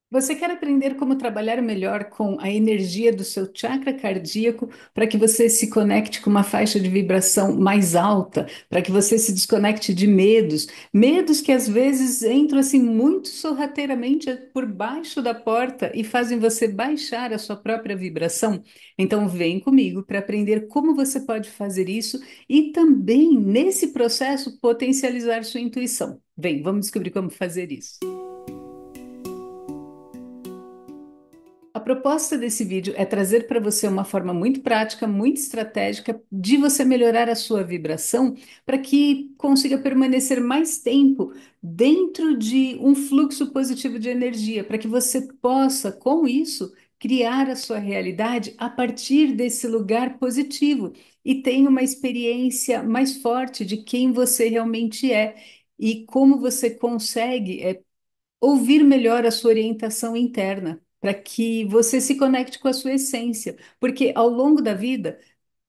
Você quer aprender como trabalhar melhor com a energia do seu chakra cardíaco para que você se conecte com uma faixa de vibração mais alta, para que você se desconecte de medos, medos que às vezes entram assim muito sorrateiramente por baixo da porta e fazem você baixar a sua própria vibração? Então vem comigo para aprender como você pode fazer isso e também nesse processo potencializar sua intuição. Vem, vamos descobrir como fazer isso. A proposta desse vídeo é trazer para você uma forma muito prática, muito estratégica de você melhorar a sua vibração para que consiga permanecer mais tempo dentro de um fluxo positivo de energia, para que você possa, com isso, criar a sua realidade a partir desse lugar positivo e tenha uma experiência mais forte de quem você realmente é e como você consegue ouvir melhor a sua orientação interna, para que você se conecte com a sua essência, porque ao longo da vida,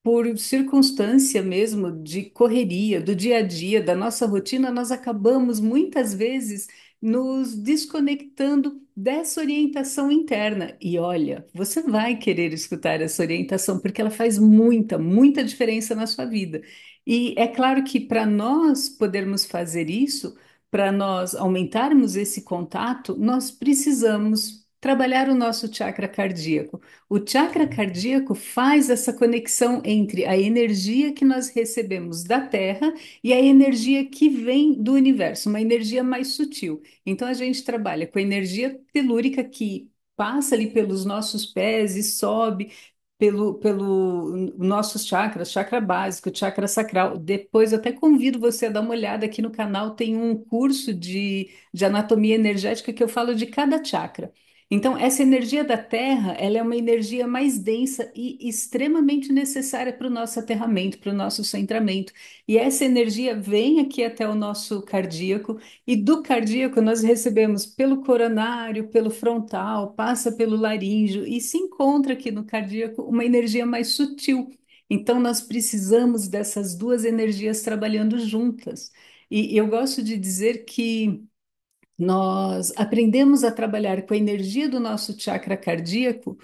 por circunstância mesmo de correria, do dia a dia, da nossa rotina, nós acabamos muitas vezes nos desconectando dessa orientação interna. E olha, você vai querer escutar essa orientação, porque ela faz muita, muita diferença na sua vida. E é claro que para nós podermos fazer isso, para nós aumentarmos esse contato, nós precisamos trabalhar o nosso chakra cardíaco. O chakra cardíaco faz essa conexão entre a energia que nós recebemos da Terra e a energia que vem do universo, uma energia mais sutil. Então a gente trabalha com a energia telúrica que passa ali pelos nossos pés e sobe pelo nossos chakras, chakra básico, chakra sacral. Depois eu até convido você a dar uma olhada aqui no canal, tem um curso de anatomia energética que eu falo de cada chakra. Então, essa energia da Terra, ela é uma energia mais densa e extremamente necessária para o nosso aterramento, para o nosso centramento. E essa energia vem aqui até o nosso cardíaco, e do cardíaco nós recebemos pelo coronário, pelo frontal, passa pelo laríngeo e se encontra aqui no cardíaco uma energia mais sutil. Então, nós precisamos dessas duas energias trabalhando juntas. E eu gosto de dizer que nós aprendemos a trabalhar com a energia do nosso chakra cardíaco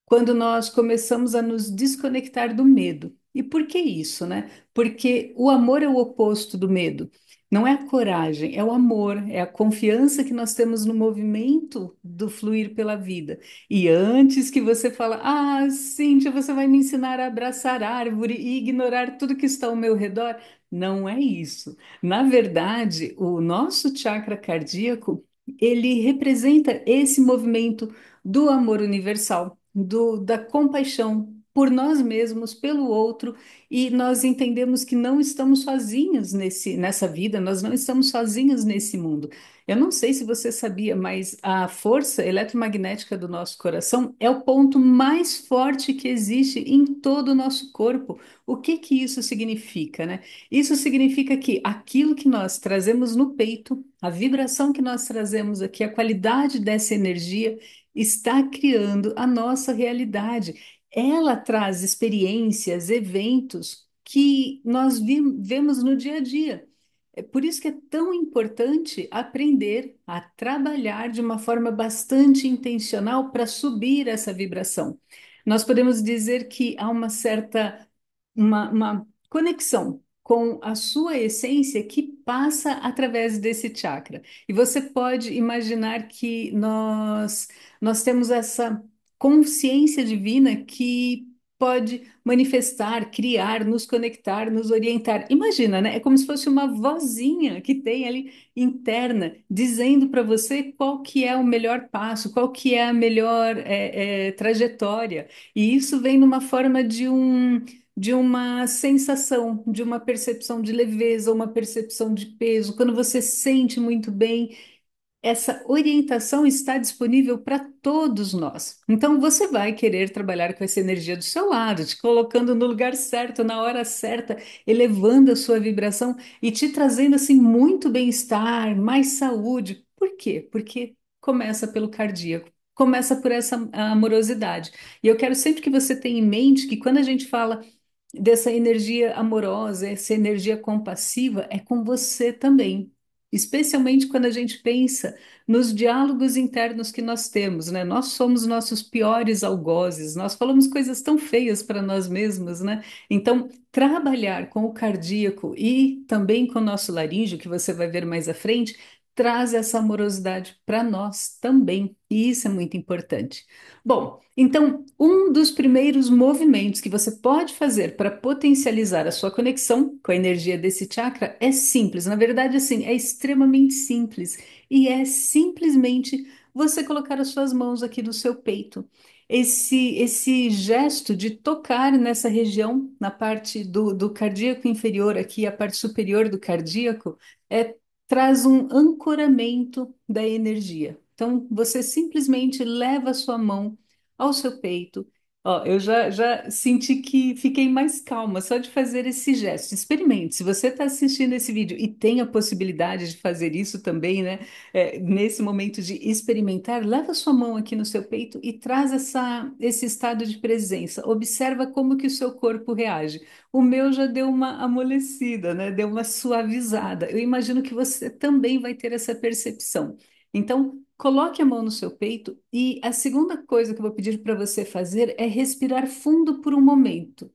quando nós começamos a nos desconectar do medo. E por que isso, né? Porque o amor é o oposto do medo. Não é a coragem, é o amor, é a confiança que nós temos no movimento do fluir pela vida. E antes que você fala, ah, Cíntia, você vai me ensinar a abraçar árvore e ignorar tudo que está ao meu redor. Não é isso. Na verdade, o nosso chakra cardíaco, ele representa esse movimento do amor universal, da compaixão por nós mesmos, pelo outro, e nós entendemos que não estamos sozinhos nessa vida, nós não estamos sozinhos nesse mundo. Eu não sei se você sabia, mas a força eletromagnética do nosso coração é o ponto mais forte que existe em todo o nosso corpo. O que que isso significa, né? Isso significa que aquilo que nós trazemos no peito, a vibração que nós trazemos aqui, a qualidade dessa energia está criando a nossa realidade. Ela traz experiências, eventos que nós vemos no dia a dia. É por isso que é tão importante aprender a trabalhar de uma forma bastante intencional para subir essa vibração. Nós podemos dizer que há uma certa uma conexão com a sua essência que passa através desse chakra. E você pode imaginar que nós temos essa consciência divina que pode manifestar, criar, nos conectar, nos orientar. Imagina, né? É como se fosse uma vozinha que tem ali interna, dizendo para você qual que é o melhor passo, qual que é a melhor trajetória. E isso vem numa forma de uma sensação, de uma percepção de leveza, uma percepção de peso. Quando você sente muito bem, essa orientação está disponível para todos nós. Então, você vai querer trabalhar com essa energia do seu lado, te colocando no lugar certo, na hora certa, elevando a sua vibração e te trazendo assim muito bem-estar, mais saúde. Por quê? Porque começa pelo cardíaco. Começa por essa amorosidade. E eu quero sempre que você tenha em mente que quando a gente fala dessa energia amorosa, essa energia compassiva, é com você também. especialmente quando a gente pensa nos diálogos internos que nós temos, né? Nós somos nossos piores algozes, nós falamos coisas tão feias para nós mesmos, né? Então, trabalhar com o cardíaco e também com o nosso laríngeo, que você vai ver mais à frente, traz essa amorosidade para nós também, e isso é muito importante. Bom, então, um dos primeiros movimentos que você pode fazer para potencializar a sua conexão com a energia desse chakra é simples. Na verdade, assim, é extremamente simples. E é simplesmente você colocar as suas mãos aqui no seu peito. Esse gesto de tocar nessa região, na parte do cardíaco inferior, aqui, a parte superior do cardíaco, é, traz um ancoramento da energia. Então, você simplesmente leva a sua mão ao seu peito. Ó, eu já senti que fiquei mais calma só de fazer esse gesto. Experimente. Se você está assistindo esse vídeo e tem a possibilidade de fazer isso também, né? Nesse momento de experimentar, leva sua mão aqui no seu peito e traz esse estado de presença. Observa como que o seu corpo reage. O meu já deu uma amolecida, né? Deu uma suavizada. Eu imagino que você também vai ter essa percepção. Então, coloque a mão no seu peito e a segunda coisa que eu vou pedir para você fazer é respirar fundo por um momento.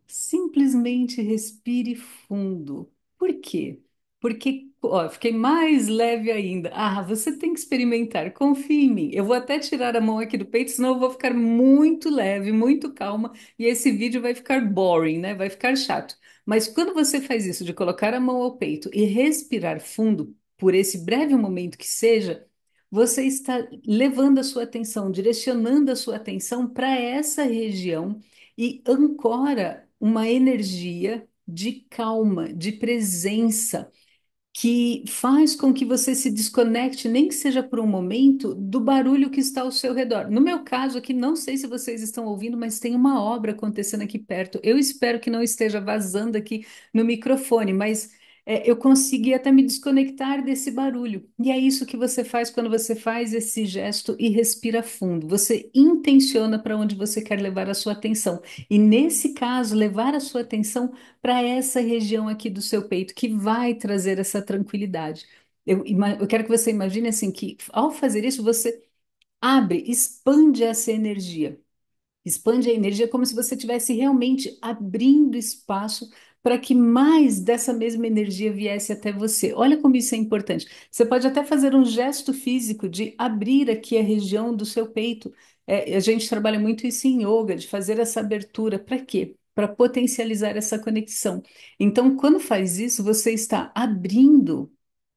Simplesmente respire fundo. Por quê? Porque, ó, fiquei mais leve ainda. Ah, você tem que experimentar, confie em mim. Eu vou até tirar a mão aqui do peito, senão eu vou ficar muito leve, muito calma, e esse vídeo vai ficar boring, né? Vai ficar chato. Mas quando você faz isso, de colocar a mão ao peito e respirar fundo, por esse breve momento que seja, você está levando a sua atenção, direcionando a sua atenção para essa região e ancora uma energia de calma, de presença, que faz com que você se desconecte, nem que seja por um momento, do barulho que está ao seu redor. No meu caso aqui, não sei se vocês estão ouvindo, mas tem uma obra acontecendo aqui perto. Eu espero que não esteja vazando aqui no microfone, mas eu consegui até me desconectar desse barulho. E é isso que você faz quando você faz esse gesto e respira fundo. Você intenciona para onde você quer levar a sua atenção. E nesse caso, levar a sua atenção para essa região aqui do seu peito, que vai trazer essa tranquilidade. Eu quero que você imagine assim que ao fazer isso, você abre, expande essa energia. Expande a energia como se você estivesse realmente abrindo espaço para que mais dessa mesma energia viesse até você. Olha como isso é importante. Você pode até fazer um gesto físico de abrir aqui a região do seu peito. A gente trabalha muito isso em yoga, de fazer essa abertura. Para quê? Para potencializar essa conexão. Então, quando faz isso, você está abrindo,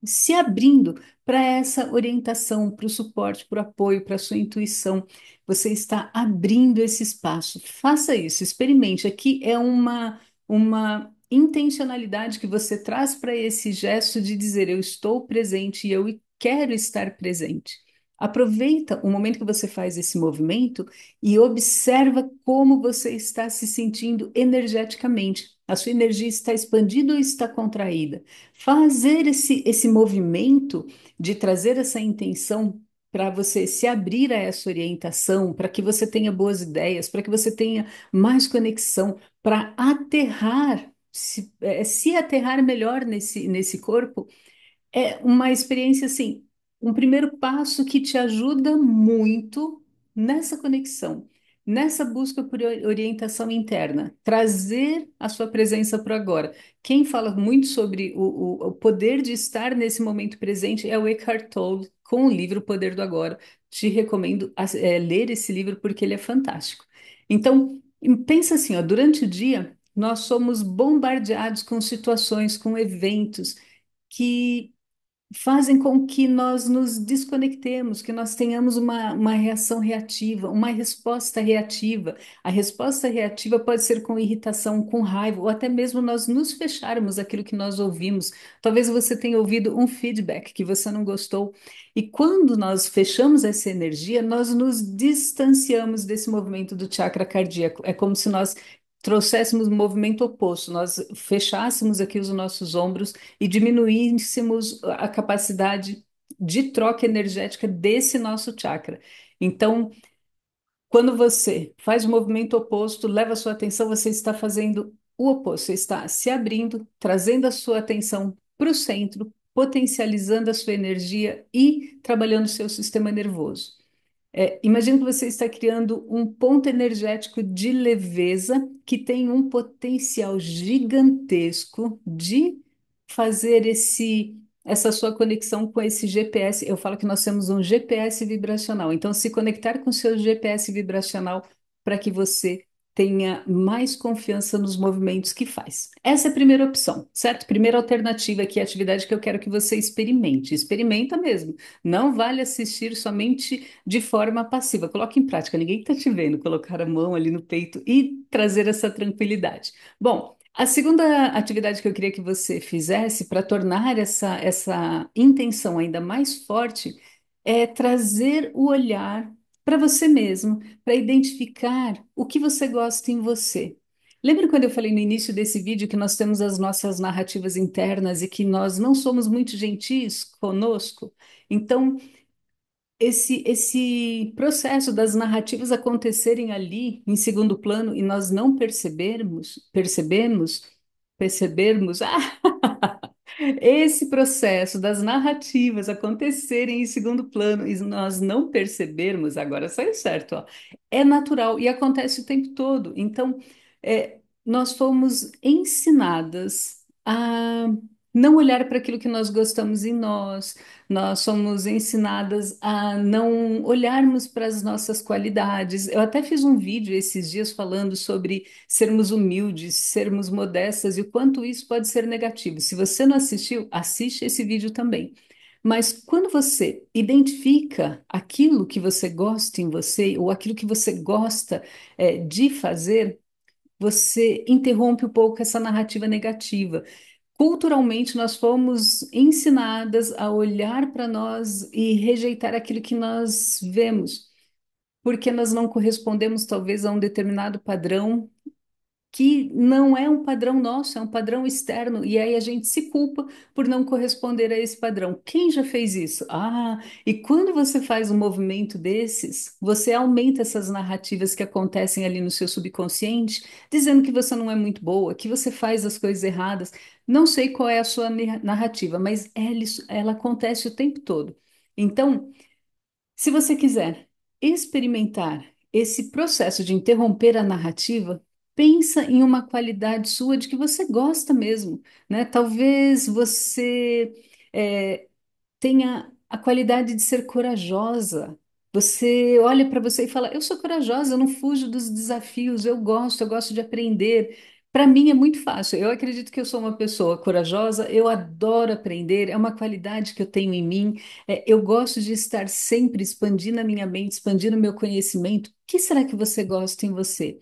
se abrindo para essa orientação, para o suporte, para o apoio, para a sua intuição. Você está abrindo esse espaço. Faça isso, experimente. Aqui é uma intencionalidade que você traz para esse gesto de dizer eu estou presente e eu quero estar presente. Aproveita o momento que você faz esse movimento e observa como você está se sentindo energeticamente. A sua energia está expandida ou está contraída? Fazer esse movimento de trazer essa intenção para você se abrir a essa orientação, para que você tenha boas ideias, para que você tenha mais conexão, para aterrar, se aterrar melhor nesse corpo, é uma experiência assim, um primeiro passo que te ajuda muito nessa conexão, nessa busca por orientação interna, trazer a sua presença para o agora. Quem fala muito sobre o poder de estar nesse momento presente é o Eckhart Tolle, com o livro O Poder do Agora. Te recomendo ler esse livro porque ele é fantástico. Então, pensa assim, ó, durante o dia nós somos bombardeados com situações, com eventos que fazem com que nós nos desconectemos, que nós tenhamos uma reação reativa, uma resposta reativa. A resposta reativa pode ser com irritação, com raiva, ou até mesmo nós nos fecharmos aquilo que nós ouvimos. Talvez você tenha ouvido um feedback que você não gostou. E quando nós fechamos essa energia, nós nos distanciamos desse movimento do chakra cardíaco. É como se nós trouxéssemos um movimento oposto, nós fechássemos aqui os nossos ombros e diminuíssemos a capacidade de troca energética desse nosso chakra. Então, quando você faz o movimento oposto, leva a sua atenção, você está fazendo o oposto, você está se abrindo, trazendo a sua atenção para o centro, potencializando a sua energia e trabalhando o seu sistema nervoso. Imagina que você está criando um ponto energético de leveza que tem um potencial gigantesco de fazer essa sua conexão com esse GPS. Eu falo que nós temos um GPS vibracional. Então, se conectar com o seu GPS vibracional para que você tenha mais confiança nos movimentos que faz. Essa é a primeira opção, certo? Primeira alternativa aqui, a atividade que eu quero que você experimente. Experimenta mesmo. Não vale assistir somente de forma passiva. Coloque em prática, ninguém está te vendo. Colocar a mão ali no peito e trazer essa tranquilidade. Bom, a segunda atividade que eu queria que você fizesse para tornar essa intenção ainda mais forte é trazer o olhar para você mesmo, para identificar o que você gosta em você. Lembra quando eu falei no início desse vídeo que nós temos as nossas narrativas internas e que nós não somos muito gentis conosco? Então, esse processo das narrativas acontecerem ali em segundo plano e nós não percebermos, esse processo das narrativas acontecerem em segundo plano e nós não percebermos, agora saiu certo, ó, é natural e acontece o tempo todo. Então, nós fomos ensinadas a não olhar para aquilo que nós gostamos em nós, nós somos ensinadas a não olharmos para as nossas qualidades. Eu até fiz um vídeo esses dias falando sobre sermos humildes, sermos modestas e o quanto isso pode ser negativo. Se você não assistiu, assiste esse vídeo também. Mas quando você identifica aquilo que você gosta em você ou aquilo que você gosta, de fazer, você interrompe um pouco essa narrativa negativa. Culturalmente, nós fomos ensinadas a olhar para nós e rejeitar aquilo que nós vemos, porque nós não correspondemos, talvez, a um determinado padrão que não é um padrão nosso, é um padrão externo, e aí a gente se culpa por não corresponder a esse padrão. Quem já fez isso? E quando você faz um movimento desses, você aumenta essas narrativas que acontecem ali no seu subconsciente, dizendo que você não é muito boa, que você faz as coisas erradas. Não sei qual é a sua narrativa, mas ela acontece o tempo todo. Então, se você quiser experimentar esse processo de interromper a narrativa, pensa em uma qualidade sua de que você gosta mesmo, né? Talvez você é, tenha a qualidade de ser corajosa. Você olha para você e fala: Eu sou corajosa, eu não fujo dos desafios, eu gosto de aprender. Para mim é muito fácil. Eu acredito que eu sou uma pessoa corajosa, eu adoro aprender, é uma qualidade que eu tenho em mim. Eu gosto de estar sempre expandindo a minha mente, expandindo o meu conhecimento. O que será que você gosta em você?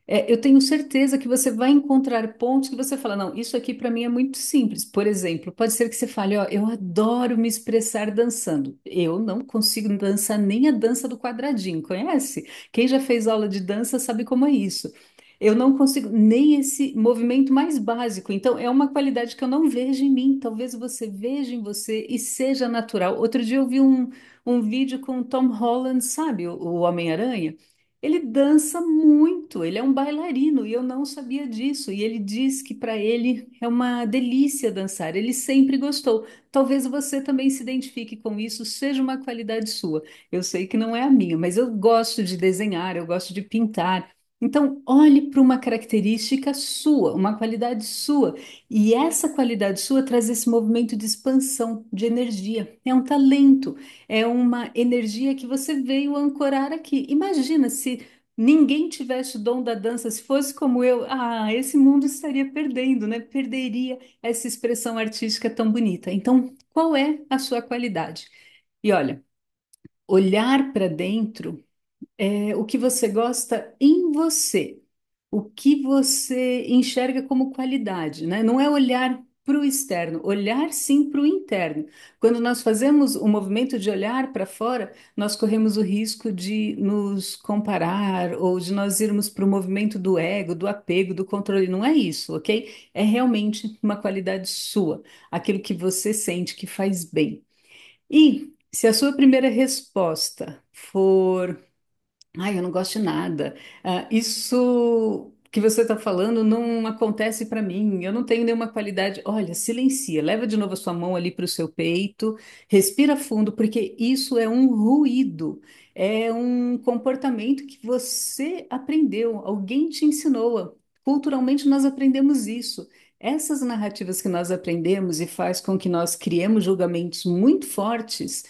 Eu tenho certeza que você vai encontrar pontos que você fala, não, isso aqui para mim é muito simples. Por exemplo, pode ser que você fale, ó, eu adoro me expressar dançando. Eu não consigo dançar nem a dança do quadradinho, conhece? Quem já fez aula de dança sabe como é isso. Eu não consigo nem esse movimento mais básico. Então, é uma qualidade que eu não vejo em mim. Talvez você veja em você e seja natural. Outro dia eu vi um vídeo com o Tom Holland, sabe, o Homem-Aranha. Ele dança muito, ele é um bailarino e eu não sabia disso. E ele diz que para ele é uma delícia dançar, ele sempre gostou. Talvez você também se identifique com isso, seja uma qualidade sua. Eu sei que não é a minha, mas eu gosto de desenhar, eu gosto de pintar. Então, olhe para uma característica sua, uma qualidade sua. E essa qualidade sua traz esse movimento de expansão, de energia. É um talento. É uma energia que você veio ancorar aqui. Imagina se ninguém tivesse o dom da dança, se fosse como eu, esse mundo estaria perdendo, né? Perderia essa expressão artística tão bonita. Então, qual é a sua qualidade? E olha, olhar para dentro o que você gosta em você, o que você enxerga como qualidade, né? Não é olhar para o externo, olhar sim para o interno. Quando nós fazemos o movimento de olhar para fora, nós corremos o risco de nos comparar ou de nós irmos para o movimento do ego, do apego, do controle. Não é isso, ok? É realmente uma qualidade sua, aquilo que você sente que faz bem. E se a sua primeira resposta for eu não gosto de nada. Isso que você está falando não acontece para mim, eu não tenho nenhuma qualidade. Olha, silencia, leva de novo a sua mão ali para o seu peito, respira fundo, porque isso é um ruído, é um comportamento que você aprendeu, alguém te ensinou. Culturalmente, nós aprendemos isso. Essas narrativas que nós aprendemos e faz com que nós criemos julgamentos muito fortes,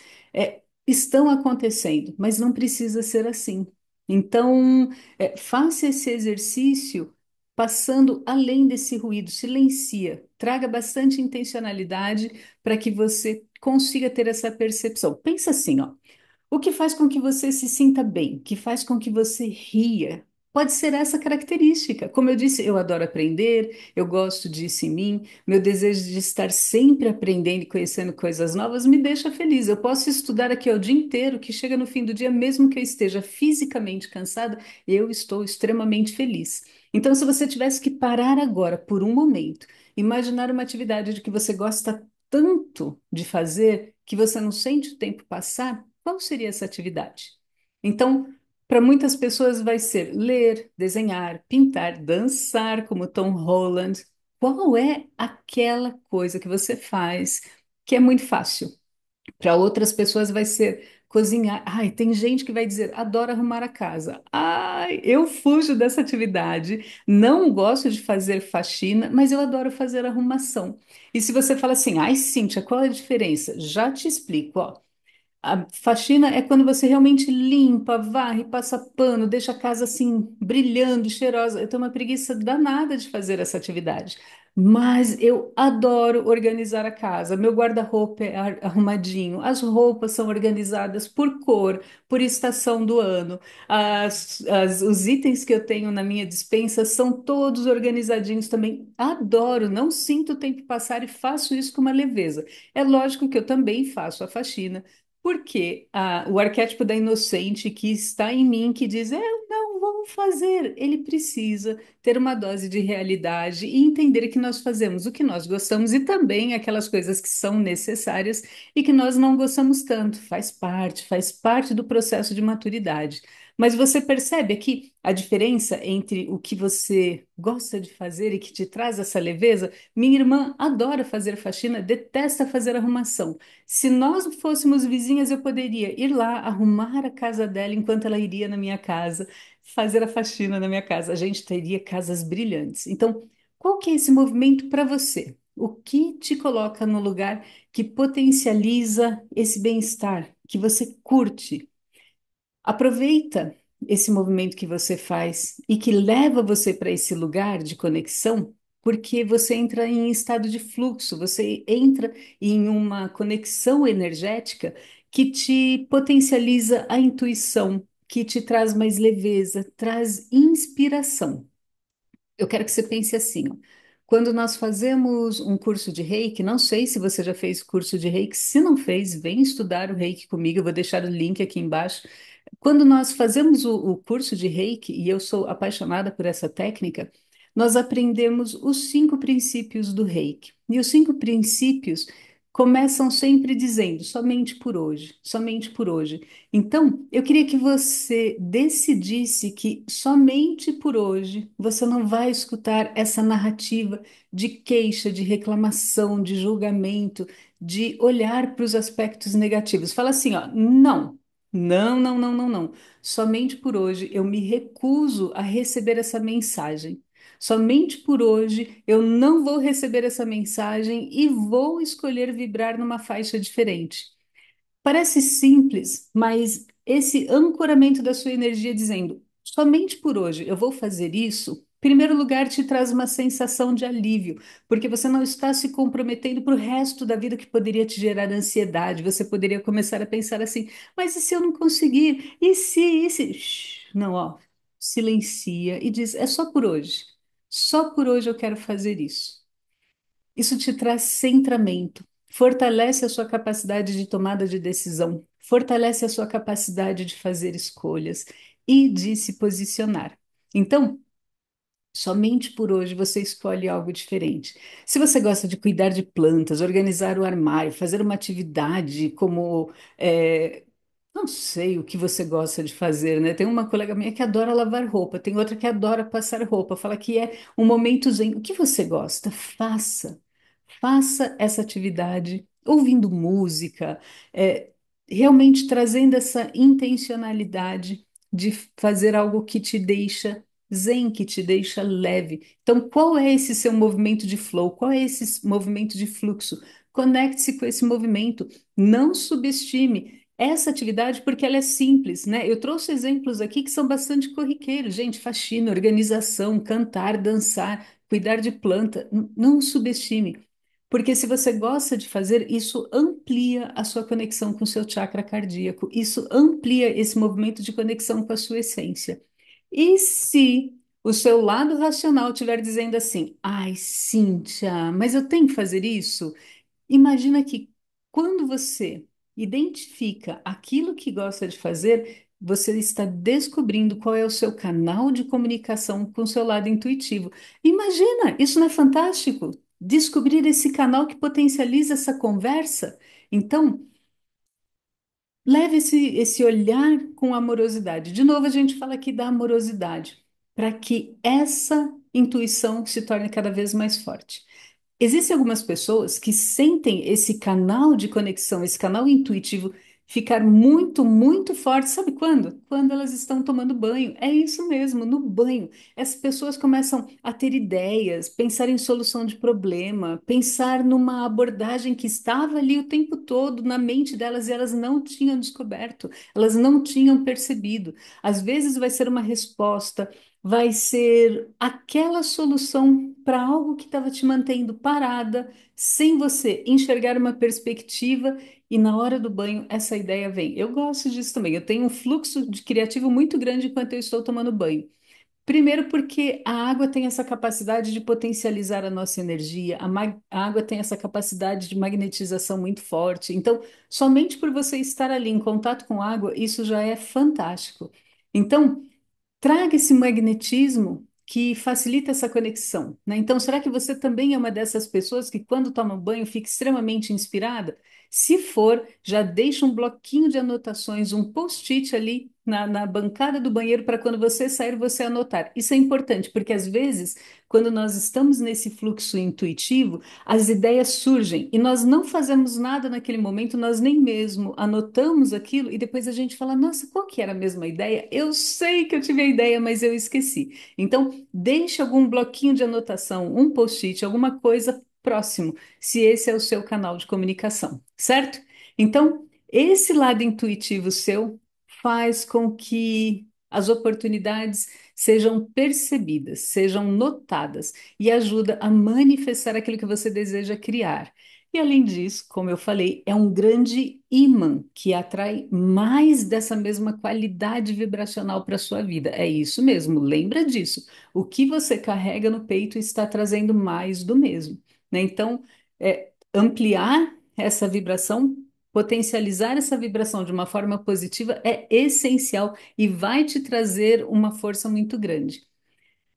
estão acontecendo, mas não precisa ser assim. Então, faça esse exercício passando além desse ruído, silencia, traga bastante intencionalidade para que você consiga ter essa percepção. Pensa assim, ó. O que faz com que você se sinta bem, que faz com que você ria, pode ser essa característica. Como eu disse, eu adoro aprender, eu gosto disso em mim, meu desejo de estar sempre aprendendo e conhecendo coisas novas me deixa feliz. Eu posso estudar aqui o dia inteiro, que chega no fim do dia, mesmo que eu esteja fisicamente cansada, eu estou extremamente feliz. Então, se você tivesse que parar agora por um momento, imaginar uma atividade de que você gosta tanto de fazer que você não sente o tempo passar, qual seria essa atividade? Então, para muitas pessoas vai ser ler, desenhar, pintar, dançar, como Tom Holland. Qual é aquela coisa que você faz que é muito fácil? Para outras pessoas vai ser cozinhar. Ai, tem gente que vai dizer, adoro arrumar a casa. Ai, eu fujo dessa atividade, não gosto de fazer faxina, mas eu adoro fazer arrumação. E se você fala assim, ai, Cíntia, qual é a diferença? Já te explico, ó. A faxina é quando você realmente limpa, varre, passa pano, deixa a casa assim brilhando, cheirosa. Eu tenho uma preguiça danada de fazer essa atividade, mas eu adoro organizar a casa. Meu guarda-roupa é arrumadinho, as roupas são organizadas por cor, por estação do ano. Os itens que eu tenho na minha despensa são todos organizadinhos também. Adoro, não sinto o tempo passar e faço isso com uma leveza. É lógico que eu também faço a faxina porque o arquétipo da inocente que está em mim, que diz, eu não vou fazer, ele precisa ter uma dose de realidade e entender que nós fazemos o que nós gostamos e também aquelas coisas que são necessárias e que nós não gostamos tanto. Faz parte do processo de maturidade. Mas você percebe aqui a diferença entre o que você gosta de fazer e que te traz essa leveza? Minha irmã adora fazer faxina, detesta fazer arrumação. Se nós fôssemos vizinhas, eu poderia ir lá arrumar a casa dela enquanto ela iria na minha casa, fazer a faxina na minha casa. A gente teria casas brilhantes. Então, qual que é esse movimento para você? O que te coloca no lugar que potencializa esse bem-estar, que você curte? Aproveita esse movimento que você faz e que leva você para esse lugar de conexão, porque você entra em estado de fluxo, você entra em uma conexão energética que te potencializa a intuição, que te traz mais leveza, traz inspiração. Eu quero que você pense assim, ó. Quando nós fazemos um curso de Reiki, não sei se você já fez curso de Reiki, se não fez, vem estudar o Reiki comigo, eu vou deixar o link aqui embaixo. Quando nós fazemos o curso de Reiki, e eu sou apaixonada por essa técnica, nós aprendemos os 5 princípios do Reiki. E os 5 princípios começam sempre dizendo somente por hoje, somente por hoje. Então, eu queria que você decidisse que somente por hoje você não vai escutar essa narrativa de queixa, de reclamação, de julgamento, de olhar para os aspectos negativos. Fala assim, ó, não. Não, não, não, não, não. Somente por hoje eu me recuso a receber essa mensagem. Somente por hoje eu não vou receber essa mensagem e vou escolher vibrar numa faixa diferente. Parece simples, mas esse ancoramento da sua energia dizendo somente por hoje eu vou fazer isso, em primeiro lugar, te traz uma sensação de alívio, porque você não está se comprometendo para o resto da vida que poderia te gerar ansiedade. Você poderia começar a pensar assim: mas e se eu não conseguir? E se, e se? Não, ó, silencia e diz: é só por hoje. Só por hoje eu quero fazer isso. Isso te traz centramento, fortalece a sua capacidade de tomada de decisão, fortalece a sua capacidade de fazer escolhas e de se posicionar. Então, somente por hoje você escolhe algo diferente. Se você gosta de cuidar de plantas, organizar o armário, fazer uma atividade como Não sei o que você gosta de fazer, né? Tem uma colega minha que adora lavar roupa, tem outra que adora passar roupa, fala que é um momento zen. O que você gosta? Faça. Faça essa atividade ouvindo música, é, realmente trazendo essa intencionalidade de fazer algo que te deixa zen, que te deixa leve. Então, qual é esse seu movimento de flow? Qual é esse movimento de fluxo? Conecte-se com esse movimento. Não subestime essa atividade porque ela é simples, né? Eu trouxe exemplos aqui que são bastante corriqueiros, gente, faxina, organização, cantar, dançar, cuidar de planta. Não subestime. Porque se você gosta de fazer, isso amplia a sua conexão com o seu chakra cardíaco, isso amplia esse movimento de conexão com a sua essência. E se o seu lado racional estiver dizendo assim, ai, Cíntia, mas eu tenho que fazer isso? Imagina que quando você identifica aquilo que gosta de fazer, você está descobrindo qual é o seu canal de comunicação com o seu lado intuitivo. Imagina, isso não é fantástico? Descobrir esse canal que potencializa essa conversa. Então, leve esse olhar com amorosidade. De novo, a gente fala aqui da amorosidade, para que essa intuição se torne cada vez mais forte. Existem algumas pessoas que sentem esse canal de conexão, esse canal intuitivo ficar muito, muito forte. Sabe quando? Quando elas estão tomando banho. É isso mesmo, no banho. As pessoas começam a ter ideias, pensar em solução de problema, pensar numa abordagem que estava ali o tempo todo na mente delas e elas não tinham descoberto, elas não tinham percebido. Às vezes vai ser uma resposta, vai ser aquela solução para algo que estava te mantendo parada, sem você enxergar uma perspectiva, e na hora do banho essa ideia vem. Eu gosto disso também. Eu tenho um fluxo de criativo muito grande enquanto eu estou tomando banho. Primeiro, porque a água tem essa capacidade de potencializar a nossa energia, a água tem essa capacidade de magnetização muito forte. Então, somente por você estar ali em contato com água, isso já é fantástico. Então, traga esse magnetismo que facilita essa conexão, né? Então, será que você também é uma dessas pessoas que, quando toma banho, fica extremamente inspirada? Se for, já deixa um bloquinho de anotações, um post-it ali na bancada do banheiro para quando você sair, você anotar. Isso é importante, porque às vezes, quando nós estamos nesse fluxo intuitivo, as ideias surgem e nós não fazemos nada naquele momento, nós nem mesmo anotamos aquilo e depois a gente fala: nossa, qual que era a mesma ideia? Eu sei que eu tive a ideia, mas eu esqueci. Então, deixe algum bloquinho de anotação, um post-it, alguma coisa próximo, se esse é o seu canal de comunicação, certo? Então, esse lado intuitivo seu faz com que as oportunidades sejam percebidas, sejam notadas e ajuda a manifestar aquilo que você deseja criar. E além disso, como eu falei, é um grande imã que atrai mais dessa mesma qualidade vibracional para a sua vida. É isso mesmo, lembra disso. O que você carrega no peito está trazendo mais do mesmo, né? Então, ampliar essa vibração, potencializar essa vibração de uma forma positiva é essencial e vai te trazer uma força muito grande.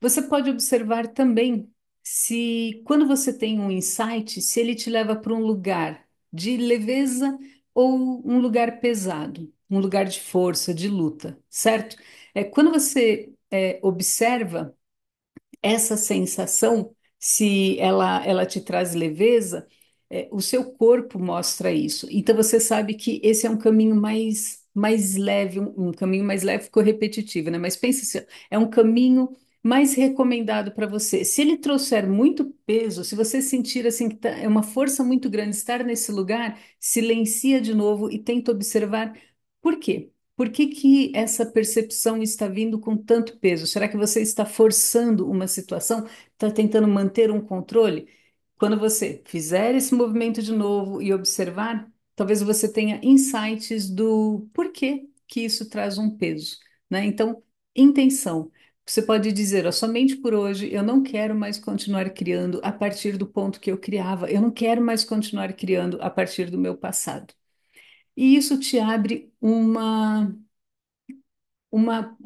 Você pode observar também se, quando você tem um insight, se ele te leva para um lugar de leveza ou um lugar pesado, um lugar de força, de luta, certo? Quando você observa essa sensação, se ela te traz leveza, o seu corpo mostra isso. Então você sabe que esse é um caminho mais leve, um caminho mais leve ficou repetitivo, né? Mas pense assim, é um caminho mais recomendado para você. Se ele trouxer muito peso, se você sentir assim que é uma força muito grande estar nesse lugar, silencia de novo e tenta observar por quê. Por que que essa percepção está vindo com tanto peso? Será que você está forçando uma situação? Está tentando manter um controle? Quando você fizer esse movimento de novo e observar, talvez você tenha insights do porquê que isso traz um peso, né? Então, intenção. Você pode dizer, ó, somente por hoje eu não quero mais continuar criando a partir do ponto que eu criava, eu não quero mais continuar criando a partir do meu passado. E isso te abre uma uma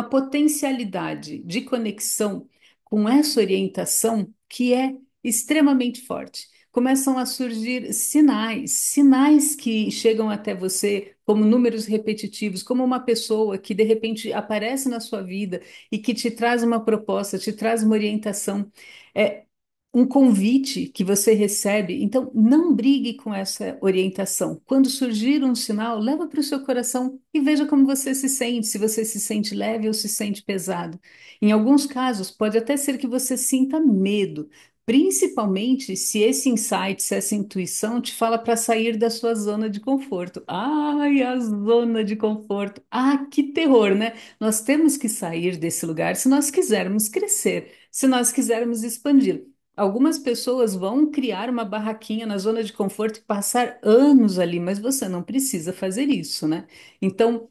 potencialidade de conexão com essa orientação que é extremamente forte. começam a surgir sinais, sinais que chegam até você como números repetitivos, como uma pessoa que de repente aparece na sua vida e que te traz uma proposta, te traz uma orientação. É, um convite que você recebe. Então, não brigue com essa orientação. Quando surgir um sinal, leva para o seu coração e veja como você se sente, se você se sente leve ou se sente pesado. Em alguns casos, pode até ser que você sinta medo, principalmente se esse insight, se essa intuição te fala para sair da sua zona de conforto. Ai, a zona de conforto. Ah, que terror, né? Nós temos que sair desse lugar se nós quisermos crescer, se nós quisermos expandir. Algumas pessoas vão criar uma barraquinha na zona de conforto e passar anos ali, mas você não precisa fazer isso, né? Então,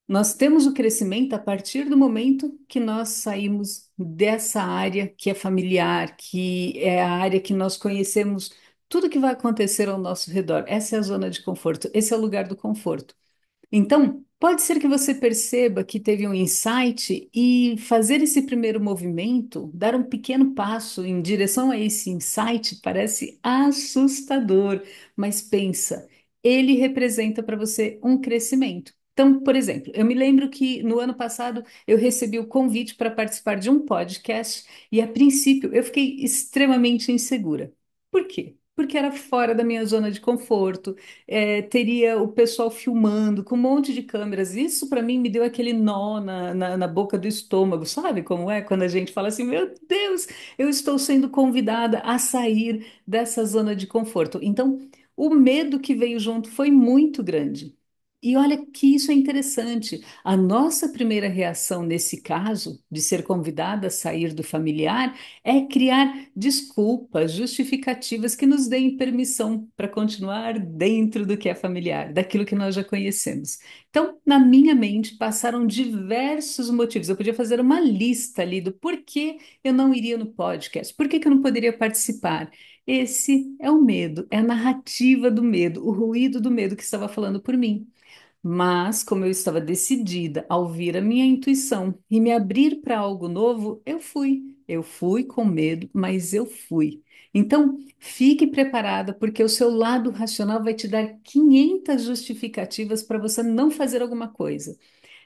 nós temos o crescimento a partir do momento que nós saímos dessa área que é familiar, que é a área que nós conhecemos tudo que vai acontecer ao nosso redor. Essa é a zona de conforto, esse é o lugar do conforto. Então, pode ser que você perceba que teve um insight e fazer esse primeiro movimento, dar um pequeno passo em direção a esse insight, parece assustador, mas pensa, ele representa para você um crescimento. Então, por exemplo, eu me lembro que no ano passado eu recebi o convite para participar de um podcast e, a princípio, eu fiquei extremamente insegura. Por quê? Porque era fora da minha zona de conforto, teria o pessoal filmando com um monte de câmeras. Isso para mim me deu aquele nó na boca do estômago, sabe como é? Quando a gente fala assim, meu Deus, eu estou sendo convidada a sair dessa zona de conforto. Então, o medo que veio junto foi muito grande. E olha que isso é interessante. A nossa primeira reação nesse caso, de ser convidada a sair do familiar, é criar desculpas, justificativas que nos deem permissão para continuar dentro do que é familiar, daquilo que nós já conhecemos. Então, na minha mente, passaram diversos motivos. Eu podia fazer uma lista ali do porquê eu não iria no podcast, por que que eu não poderia participar. Esse é o medo, é a narrativa do medo, o ruído do medo que estava falando por mim. Mas, como eu estava decidida a ouvir a minha intuição e me abrir para algo novo, eu fui. Eu fui com medo, mas eu fui. Então, fique preparada, porque o seu lado racional vai te dar 500 justificativas para você não fazer alguma coisa.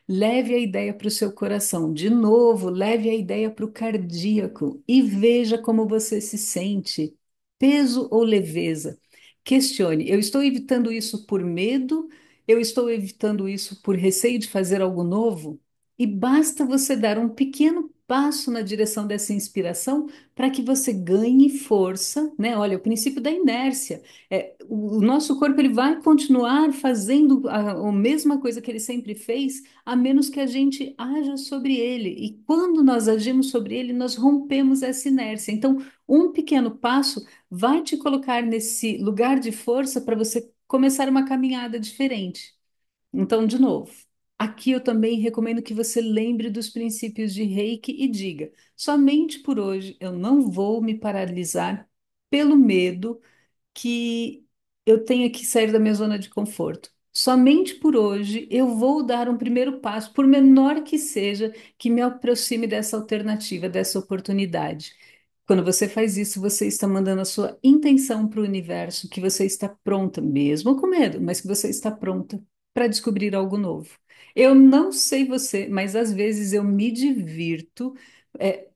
Leve a ideia para o seu coração. De novo, leve a ideia para o cardíaco e veja como você se sente. Peso ou leveza? Questione: eu estou evitando isso por medo? Eu estou evitando isso por receio de fazer algo novo? E basta você dar um pequeno passo na direção dessa inspiração para que você ganhe força, né? Olha, o princípio da inércia. O nosso corpo ele vai continuar fazendo a mesma coisa que ele sempre fez a menos que a gente haja sobre ele. E quando nós agimos sobre ele, nós rompemos essa inércia. Então, um pequeno passo vai te colocar nesse lugar de força para você começar uma caminhada diferente. Então, de novo, aqui eu também recomendo que você lembre dos princípios de Reiki e diga: somente por hoje eu não vou me paralisar pelo medo que eu tenha que sair da minha zona de conforto. Somente por hoje eu vou dar um primeiro passo, por menor que seja, que me aproxime dessa alternativa, dessa oportunidade. Quando você faz isso, você está mandando a sua intenção para o universo, que você está pronta, mesmo com medo, mas que você está pronta para descobrir algo novo. Eu não sei você, mas às vezes eu me divirto,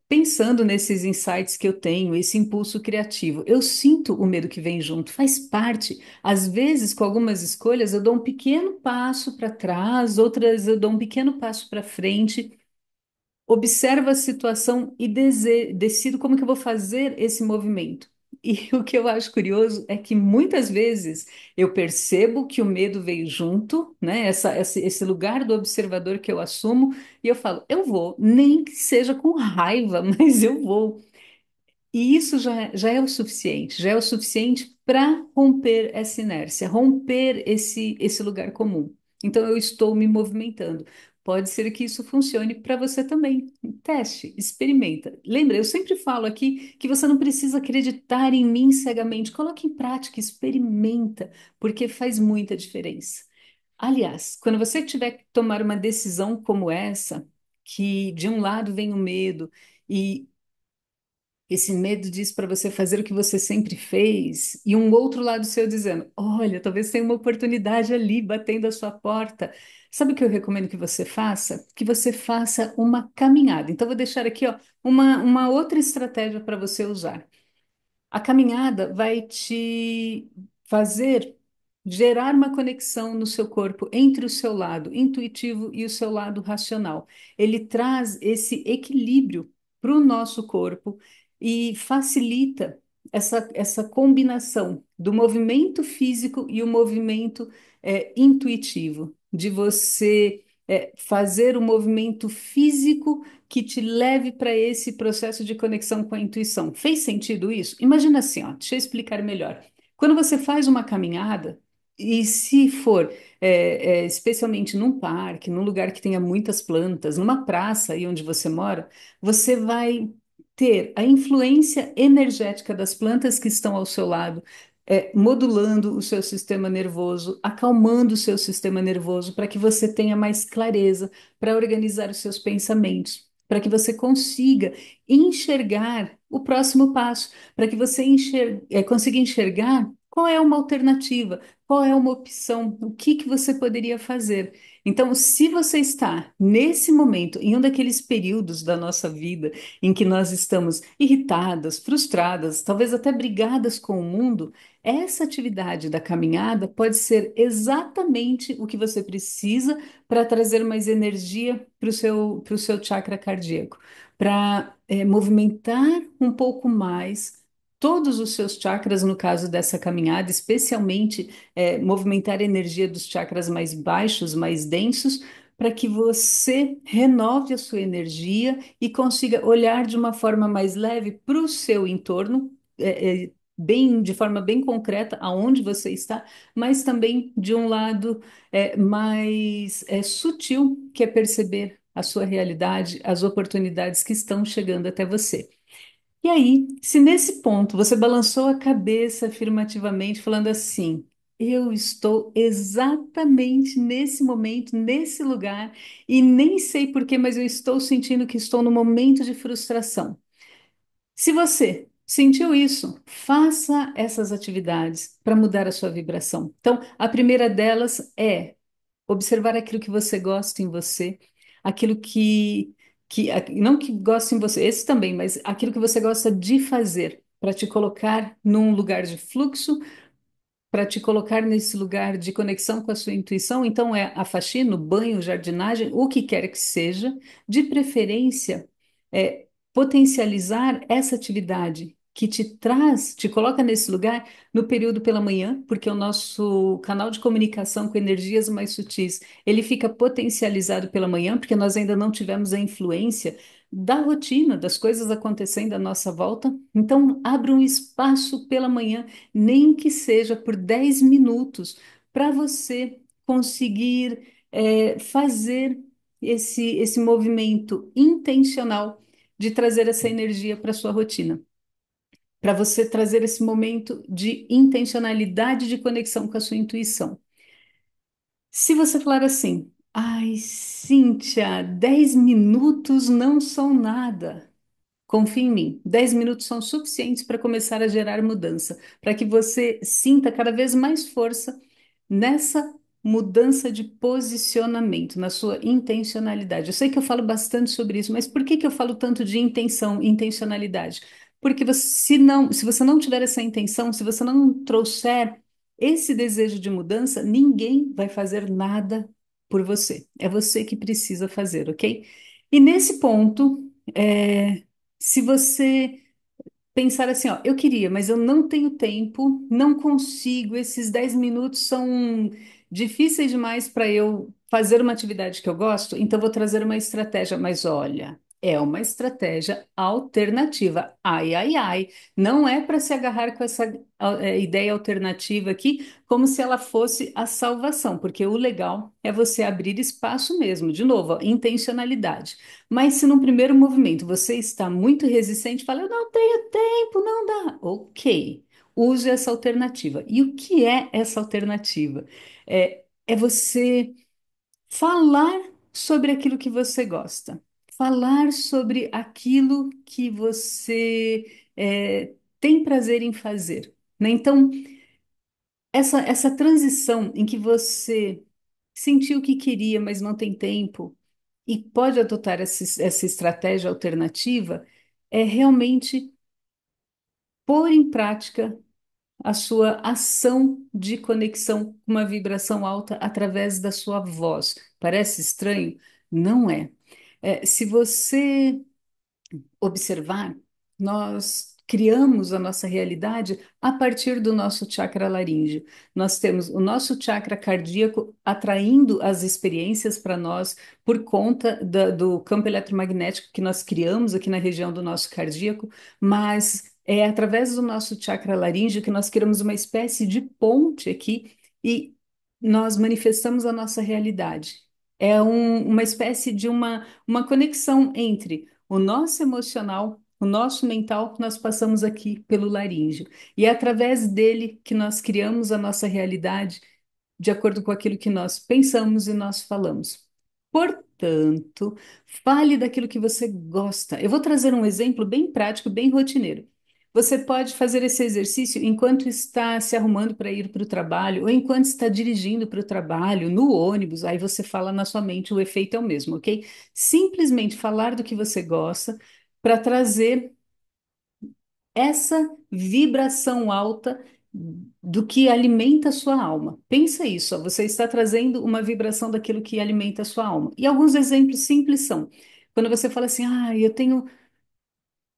pensando nesses insights que eu tenho, esse impulso criativo. Eu sinto o medo que vem junto, faz parte. Às vezes, com algumas escolhas, eu dou um pequeno passo para trás, outras eu dou um pequeno passo para frente, observo a situação e decido como que eu vou fazer esse movimento. E o que eu acho curioso é que muitas vezes eu percebo que o medo veio junto, né? Esse lugar do observador que eu assumo, e eu falo, eu vou, nem que seja com raiva, mas eu vou. E isso já é o suficiente, já é o suficiente para romper essa inércia, romper esse lugar comum. Então, eu estou me movimentando. Pode ser que isso funcione para você também. Teste, experimenta. Lembra, eu sempre falo aqui que você não precisa acreditar em mim cegamente. Coloque em prática, experimenta, porque faz muita diferença. Aliás, quando você tiver que tomar uma decisão como essa, que de um lado vem o medo, Esse medo diz para você fazer o que você sempre fez, e um outro lado seu dizendo: olha, talvez tenha uma oportunidade ali batendo a sua porta. Sabe o que eu recomendo que você faça? Que você faça uma caminhada. Então, vou deixar aqui, ó, uma outra estratégia para você usar. A caminhada vai te fazer gerar uma conexão no seu corpo entre o seu lado intuitivo e o seu lado racional. Ele traz esse equilíbrio para o nosso corpo e facilita essa combinação do movimento físico e o movimento intuitivo, de você fazer o movimento físico que te leve para esse processo de conexão com a intuição. Fez sentido isso? Imagina assim, ó, deixa eu explicar melhor. Quando você faz uma caminhada, e se for especialmente num parque, num lugar que tenha muitas plantas, numa praça aí onde você mora, você vai ter a influência energética das plantas que estão ao seu lado, modulando o seu sistema nervoso, acalmando o seu sistema nervoso, para que você tenha mais clareza para organizar os seus pensamentos, para que você consiga enxergar o próximo passo, para que você consiga enxergar qual é uma alternativa, qual é uma opção, o que que você poderia fazer. Então, se você está nesse momento, em um daqueles períodos da nossa vida em que nós estamos irritadas, frustradas, talvez até brigadas com o mundo, essa atividade da caminhada pode ser exatamente o que você precisa para trazer mais energia para o seu chakra cardíaco, para movimentar um pouco mais todos os seus chakras, no caso dessa caminhada, especialmente movimentar a energia dos chakras mais baixos, mais densos, para que você renove a sua energia e consiga olhar de uma forma mais leve para o seu entorno. De forma bem concreta aonde você está, mas também de um lado mais sutil, que é perceber a sua realidade, as oportunidades que estão chegando até você. E aí, se nesse ponto você balançou a cabeça afirmativamente, falando assim: eu estou exatamente nesse momento, nesse lugar, e nem sei por quê, mas eu estou sentindo que estou no momento de frustração. Se você sentiu isso, faça essas atividades para mudar a sua vibração. Então, a primeira delas é observar aquilo que você gosta em você, aquilo não que gosta em você, esse também, mas aquilo que você gosta de fazer, para te colocar num lugar de fluxo, para te colocar nesse lugar de conexão com a sua intuição. Então, é a faxina, o banho, jardinagem, o que quer que seja, de preferência, potencializar essa atividade que te traz, te coloca nesse lugar no período pela manhã, porque o nosso canal de comunicação com energias mais sutis, ele fica potencializado pela manhã, porque nós ainda não tivemos a influência da rotina, das coisas acontecendo à nossa volta. Então, abra um espaço pela manhã, nem que seja por 10 minutos, para você conseguir fazer esse movimento intencional de trazer essa energia para a sua rotina, para você trazer esse momento de intencionalidade de conexão com a sua intuição. Se você falar assim: ai, Cíntia, 10 minutos não são nada. Confie em mim, 10 minutos são suficientes para começar a gerar mudança, para que você sinta cada vez mais força nessa mudança de posicionamento, na sua intencionalidade. Eu sei que eu falo bastante sobre isso, mas por que que eu falo tanto de intenção, intencionalidade? Porque se você não tiver essa intenção, se você não trouxer esse desejo de mudança, ninguém vai fazer nada por você. É você que precisa fazer, ok? E nesse ponto, se você pensar assim, ó, eu queria, mas eu não tenho tempo, não consigo, esses 10 minutos são difíceis demais para eu fazer uma atividade que eu gosto, então vou trazer uma estratégia, mas olha, é uma estratégia alternativa. Ai, ai, ai, não é para se agarrar com essa ideia alternativa aqui como se ela fosse a salvação, porque o legal é você abrir espaço mesmo, de novo, ó, intencionalidade. Mas se num primeiro movimento você está muito resistente, fala, eu não tenho tempo, não dá. Ok, use essa alternativa. E o que é essa alternativa? É você falar sobre aquilo que você gosta. falar sobre aquilo que você tem prazer em fazer, né? Então, essa transição em que você sentiu que queria, mas não tem tempo, e pode adotar essa estratégia alternativa, é realmente pôr em prática a sua ação de conexão com uma vibração alta através da sua voz. Parece estranho? Não é. Se você observar, nós criamos a nossa realidade a partir do nosso chakra laríngeo. Nós temos o nosso chakra cardíaco atraindo as experiências para nós por conta do campo eletromagnético que nós criamos aqui na região do nosso cardíaco, mas é através do nosso chakra laríngeo que nós criamos uma espécie de ponte aqui e nós manifestamos a nossa realidade. É uma espécie de uma conexão entre o nosso emocional, o nosso mental, nós passamos aqui pelo laríngeo. E é através dele que nós criamos a nossa realidade de acordo com aquilo que nós pensamos e nós falamos. Portanto, fale daquilo que você gosta. Eu vou trazer um exemplo bem prático, bem rotineiro. Você pode fazer esse exercício enquanto está se arrumando para ir para o trabalho, ou enquanto está dirigindo para o trabalho, no ônibus, aí você fala na sua mente, o efeito é o mesmo, ok? Simplesmente falar do que você gosta para trazer essa vibração alta do que alimenta a sua alma. Pensa isso, ó, você está trazendo uma vibração daquilo que alimenta a sua alma. E alguns exemplos simples são, quando você fala assim, eu tenho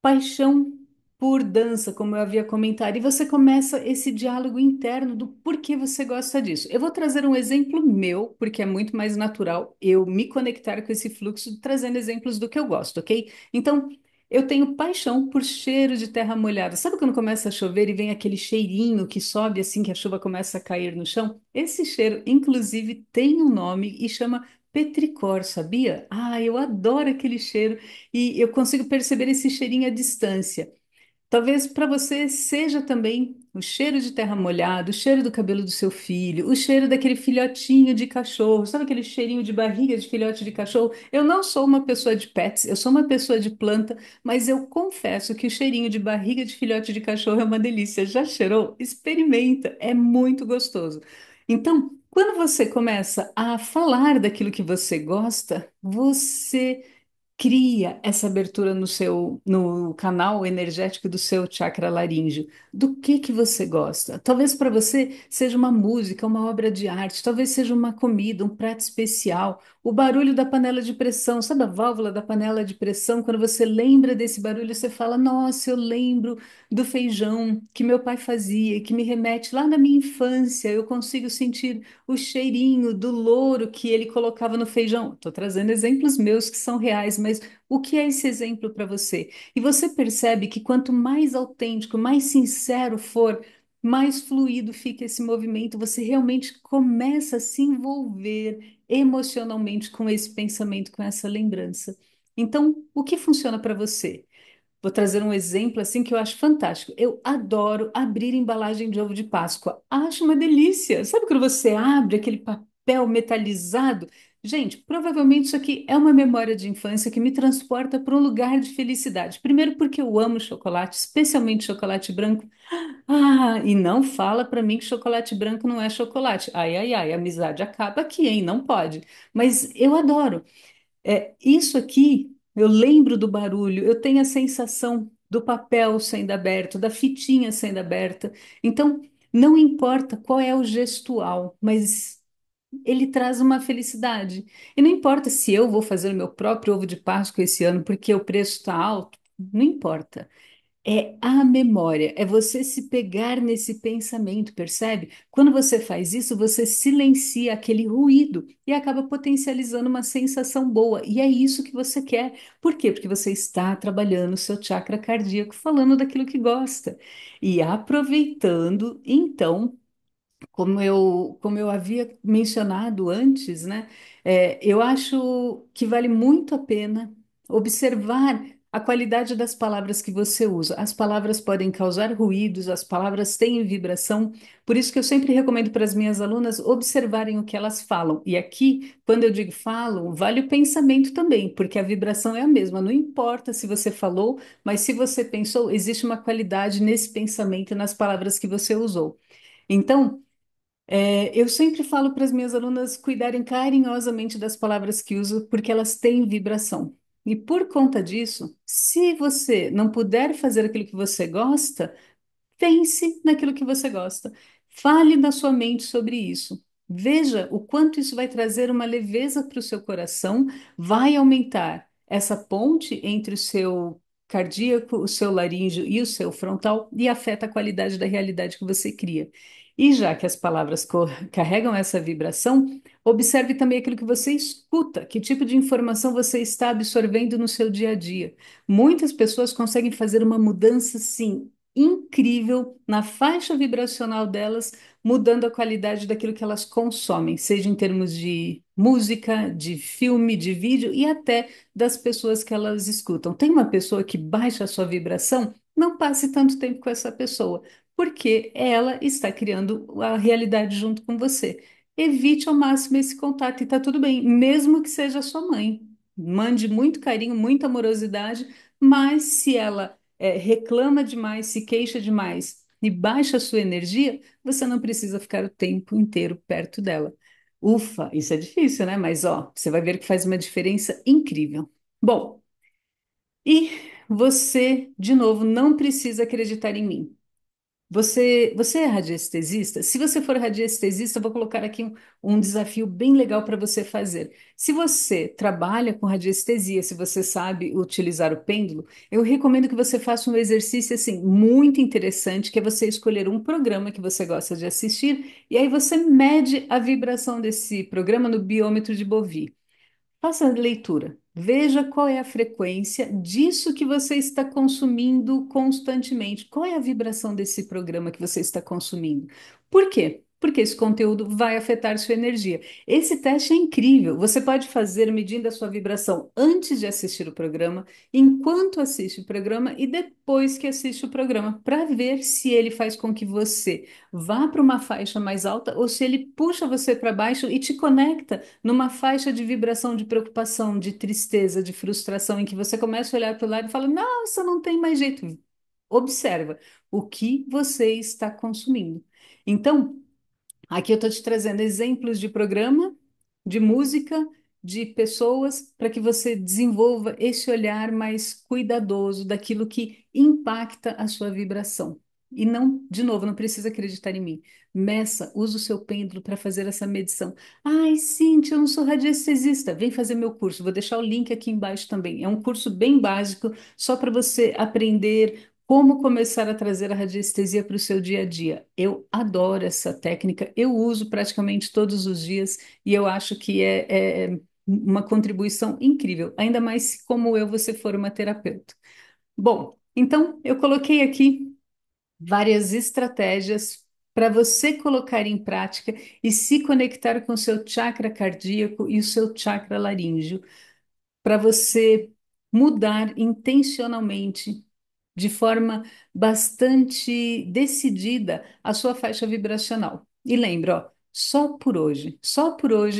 paixão por dança, como eu havia comentado, e você começa esse diálogo interno do porquê você gosta disso. Eu vou trazer um exemplo meu, porque é muito mais natural eu me conectar com esse fluxo, trazendo exemplos do que eu gosto, ok? Então, eu tenho paixão por cheiro de terra molhada. Sabe quando começa a chover e vem aquele cheirinho que sobe assim que a chuva começa a cair no chão? Esse cheiro, inclusive, tem um nome e chama petricor, sabia? Eu adoro aquele cheiro e eu consigo perceber esse cheirinho à distância. Talvez para você seja também o cheiro de terra molhada, o cheiro do cabelo do seu filho, o cheiro daquele filhotinho de cachorro, sabe aquele cheirinho de barriga de filhote de cachorro? Eu não sou uma pessoa de pets, eu sou uma pessoa de planta, mas eu confesso que o cheirinho de barriga de filhote de cachorro é uma delícia. Já cheirou? Experimenta, é muito gostoso. Então, quando você começa a falar daquilo que você gosta, você cria essa abertura no canal energético do seu chakra laríngeo. Do que você gosta? Talvez para você seja uma música, uma obra de arte, talvez seja uma comida, um prato especial, o barulho da panela de pressão, sabe a válvula da panela de pressão? Quando você lembra desse barulho, você fala: Nossa, eu lembro do feijão que meu pai fazia, que me remete lá na minha infância. Eu consigo sentir o cheirinho do louro que ele colocava no feijão. Estou trazendo exemplos meus que são reais, mas o que é esse exemplo para você? E você percebe que quanto mais autêntico, mais sincero for, mais fluido fica esse movimento, você realmente começa a se envolver emocionalmente com esse pensamento, com essa lembrança. Então, o que funciona para você? Vou trazer um exemplo assim que eu acho fantástico. Eu adoro abrir embalagem de ovo de Páscoa. Acho uma delícia. Sabe quando você abre aquele papel metalizado? Gente, provavelmente isso aqui é uma memória de infância que me transporta para um lugar de felicidade. Primeiro porque eu amo chocolate, especialmente chocolate branco. E não fala para mim que chocolate branco não é chocolate. Ai, ai, ai, a amizade acaba aqui, hein? Não pode. Mas eu adoro. Isso aqui, eu lembro do barulho, eu tenho a sensação do papel sendo aberto, da fitinha sendo aberta. Então, não importa qual é o gestual, mas ele traz uma felicidade. E não importa se eu vou fazer o meu próprio ovo de Páscoa esse ano porque o preço está alto, não importa. É a memória, é você se pegar nesse pensamento, percebe? Quando você faz isso, você silencia aquele ruído e acaba potencializando uma sensação boa. E é isso que você quer. Por quê? Porque você está trabalhando o seu chakra cardíaco, falando daquilo que gosta. E aproveitando, então, como eu havia mencionado antes, né? Eu acho que vale muito a pena observar a qualidade das palavras que você usa. As palavras podem causar ruídos, as palavras têm vibração, por isso que eu sempre recomendo para as minhas alunas observarem o que elas falam. E aqui, quando eu digo falam, vale o pensamento também, porque a vibração é a mesma. Não importa se você falou, mas se você pensou, existe uma qualidade nesse pensamento e nas palavras que você usou. Então, eu sempre falo para as minhas alunas cuidarem carinhosamente das palavras que uso, porque elas têm vibração. E por conta disso, se você não puder fazer aquilo que você gosta, pense naquilo que você gosta. Fale na sua mente sobre isso. Veja o quanto isso vai trazer uma leveza para o seu coração, vai aumentar essa ponte entre o seu cardíaco, o seu laríngeo e o seu frontal e afeta a qualidade da realidade que você cria. E já que as palavras carregam essa vibração, observe também aquilo que você escuta, que tipo de informação você está absorvendo no seu dia a dia. Muitas pessoas conseguem fazer uma mudança, sim, incrível na faixa vibracional delas, mudando a qualidade daquilo que elas consomem, seja em termos de música, de filme, de vídeo e até das pessoas que elas escutam. Tem uma pessoa que baixa a sua vibração? Não passe tanto tempo com essa pessoa, porque ela está criando a realidade junto com você. Evite ao máximo esse contato e tá tudo bem, mesmo que seja sua mãe. Mande muito carinho, muita amorosidade, mas se ela reclama demais, se queixa demais e baixa a sua energia, você não precisa ficar o tempo inteiro perto dela. Ufa, isso é difícil, né? Mas ó, você vai ver que faz uma diferença incrível. Bom, e você, de novo, não precisa acreditar em mim. Você é radiestesista? Se você for radiestesista, eu vou colocar aqui um desafio bem legal para você fazer. Se você trabalha com radiestesia, se você sabe utilizar o pêndulo, eu recomendo que você faça um exercício assim muito interessante, que é você escolher um programa que você gosta de assistir e aí você mede a vibração desse programa no biômetro de Bovie. Faça a leitura. Veja qual é a frequência disso que você está consumindo constantemente. Qual é a vibração desse programa que você está consumindo? Por quê? Porque esse conteúdo vai afetar sua energia. Esse teste é incrível. Você pode fazer medindo a sua vibração antes de assistir o programa, enquanto assiste o programa e depois que assiste o programa, para ver se ele faz com que você vá para uma faixa mais alta ou se ele puxa você para baixo e te conecta numa faixa de vibração de preocupação, de tristeza, de frustração, em que você começa a olhar para o lado e fala: Nossa, não tem mais jeito. Observa o que você está consumindo. Então, aqui eu estou te trazendo exemplos de programa, de música, de pessoas, para que você desenvolva esse olhar mais cuidadoso daquilo que impacta a sua vibração. E não, de novo, não precisa acreditar em mim. Meça, usa o seu pêndulo para fazer essa medição. Ai, Cíntia, eu não sou radiestesista. Vem fazer meu curso. Vou deixar o link aqui embaixo também. É um curso bem básico, só para você aprender como começar a trazer a radiestesia para o seu dia a dia? Eu adoro essa técnica, eu uso praticamente todos os dias e eu acho que é uma contribuição incrível, ainda mais se, como eu, você for uma terapeuta. Bom, então eu coloquei aqui várias estratégias para você colocar em prática e se conectar com o seu chakra cardíaco e o seu chakra laríngeo, para você mudar intencionalmente de forma bastante decidida a sua faixa vibracional. E lembra, ó, só por hoje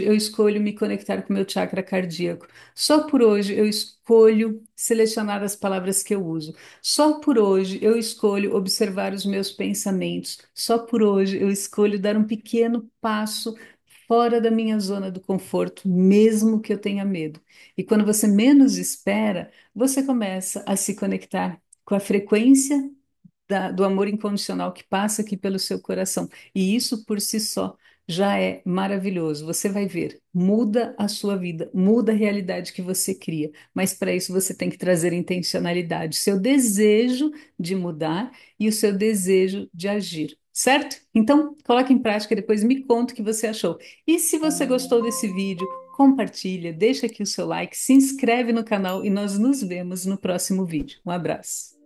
eu escolho me conectar com o meu chakra cardíaco. Só por hoje eu escolho selecionar as palavras que eu uso. Só por hoje eu escolho observar os meus pensamentos. Só por hoje eu escolho dar um pequeno passo fora da minha zona do conforto, mesmo que eu tenha medo. E quando você menos espera, você começa a se conectar com a frequência do amor incondicional que passa aqui pelo seu coração. E isso por si só já é maravilhoso. Você vai ver, muda a sua vida, muda a realidade que você cria. Mas para isso você tem que trazer intencionalidade, seu desejo de mudar e o seu desejo de agir. Certo? Então, coloque em prática e depois me conta o que você achou. E se você gostou desse vídeo, compartilha, deixa aqui o seu like, se inscreve no canal e nós nos vemos no próximo vídeo. Um abraço.